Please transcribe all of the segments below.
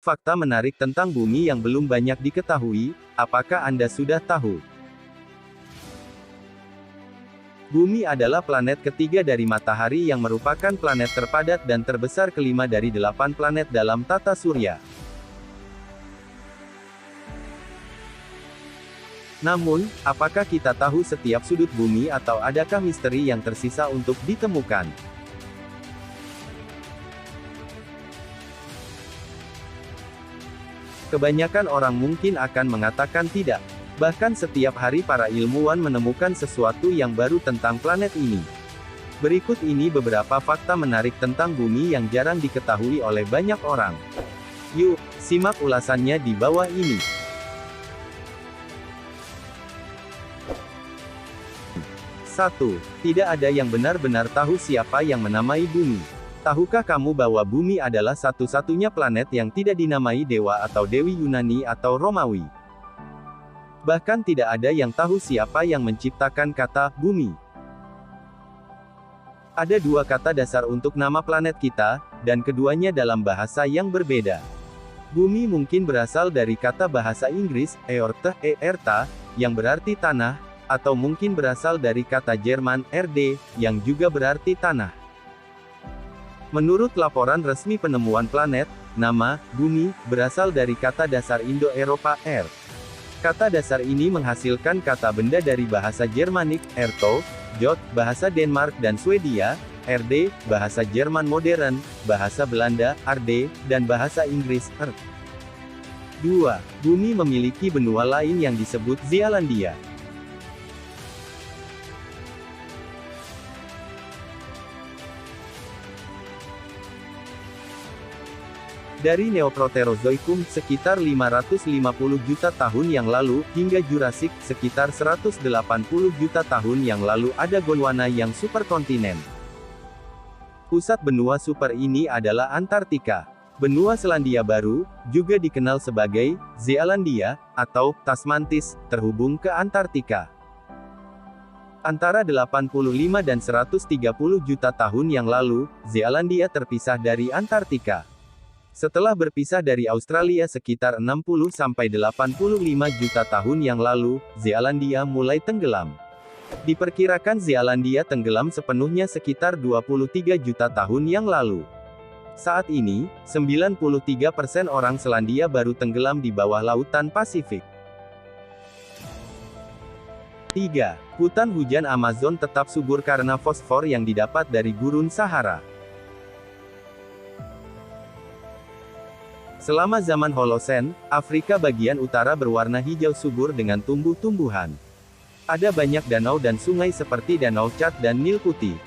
fakta menarik tentang bumi yang belum banyak diketahui. Apakah Anda sudah tahu? Bumi adalah planet ketiga dari Matahari yang merupakan planet terpadat dan terbesar kelima dari 8 planet dalam tata surya. Namun, apakah kita tahu setiap sudut bumi atau adakah misteri yang tersisa untuk ditemukan? Kebanyakan orang mungkin akan mengatakan tidak. Bahkan setiap hari para ilmuwan menemukan sesuatu yang baru tentang planet ini. Berikut ini beberapa fakta menarik tentang bumi yang jarang diketahui oleh banyak orang. Yuk, simak ulasannya di bawah ini. 1. Tidak ada yang benar-benar tahu siapa yang menamai bumi. Tahukah kamu bahwa bumi adalah satu-satunya planet yang tidak dinamai dewa atau dewi Yunani atau Romawi? Bahkan tidak ada yang tahu siapa yang menciptakan kata bumi. Ada dua kata dasar untuk nama planet kita, dan keduanya dalam bahasa yang berbeda. Bumi mungkin berasal dari kata bahasa Inggris, earth, yang berarti tanah, atau mungkin berasal dari kata Jerman, erde, yang juga berarti tanah. Menurut laporan resmi penemuan planet, nama bumi berasal dari kata dasar Indo-Eropa, Kata dasar ini menghasilkan kata benda dari bahasa Jermanik, erto, jod, bahasa Denmark dan Swedia, erde, bahasa Jerman modern, bahasa Belanda, arde, dan bahasa Inggris, earth. 2. Bumi memiliki benua lain yang disebut Zealandia. Dari Neoproterozoikum, sekitar 550 juta tahun yang lalu, hingga Jurassik, sekitar 180 juta tahun yang lalu ada Gondwana yang superkontinen. Pusat benua super ini adalah Antartika. Benua Selandia Baru, juga dikenal sebagai Zealandia, atau Tasmantis, terhubung ke Antartika. Antara 85 dan 130 juta tahun yang lalu, Zealandia terpisah dari Antartika. Setelah berpisah dari Australia sekitar 60-85 juta tahun yang lalu, Zealandia mulai tenggelam. Diperkirakan Zealandia tenggelam sepenuhnya sekitar 23 juta tahun yang lalu. Saat ini, 93% orang Selandia Baru tenggelam di bawah lautan Pasifik. 3. Hutan hujan Amazon tetap subur karena fosfor yang didapat dari gurun Sahara. Selama zaman Holosen, Afrika bagian utara berwarna hijau subur dengan tumbuh-tumbuhan. Ada banyak danau dan sungai seperti Danau Chad dan Nil Putih.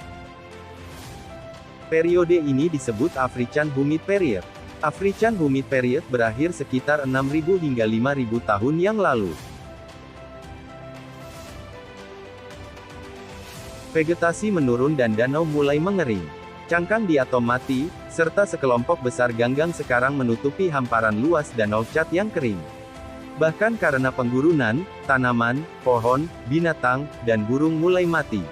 Periode ini disebut African Humid Period. African Humid Period berakhir sekitar 6.000 hingga 5.000 tahun yang lalu. Vegetasi menurun dan danau mulai mengering. Cangkang di atom mati, serta sekelompok besar ganggang sekarang menutupi hamparan luas Danau Chad yang kering. Bahkan karena penggurunan, tanaman, pohon, binatang, dan burung mulai mati.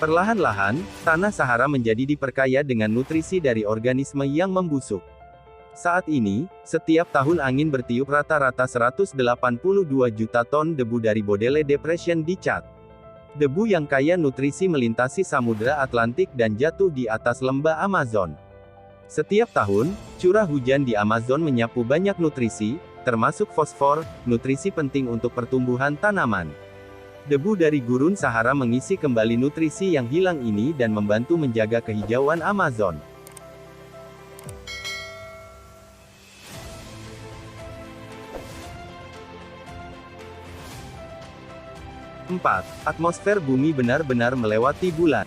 Perlahan-lahan, tanah Sahara menjadi diperkaya dengan nutrisi dari organisme yang membusuk. Saat ini, setiap tahun angin bertiup rata-rata 182 juta ton debu dari Bodele Depression di Chad. Debu yang kaya nutrisi melintasi Samudra Atlantik dan jatuh di atas lembah Amazon. Setiap tahun, curah hujan di Amazon menyapu banyak nutrisi, termasuk fosfor, nutrisi penting untuk pertumbuhan tanaman. Debu dari gurun Sahara mengisi kembali nutrisi yang hilang ini dan membantu menjaga kehijauan Amazon. 4. Atmosfer bumi benar-benar melewati bulan.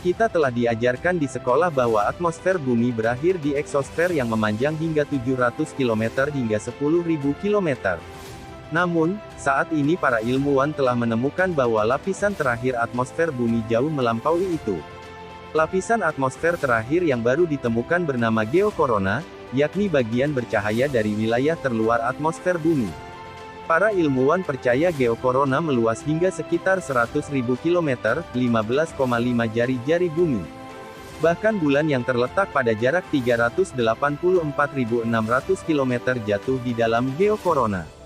Kita telah diajarkan di sekolah bahwa atmosfer bumi berakhir di eksosfer yang memanjang hingga 700 km hingga 10.000 km. Namun, saat ini para ilmuwan telah menemukan bahwa lapisan terakhir atmosfer bumi jauh melampaui itu. Lapisan atmosfer terakhir yang baru ditemukan bernama geokorona, yakni bagian bercahaya dari wilayah terluar atmosfer bumi. Para ilmuwan percaya geokorona meluas hingga sekitar 100.000 km, 15,5 jari-jari bumi. Bahkan bulan yang terletak pada jarak 384.600 km jatuh di dalam geokorona.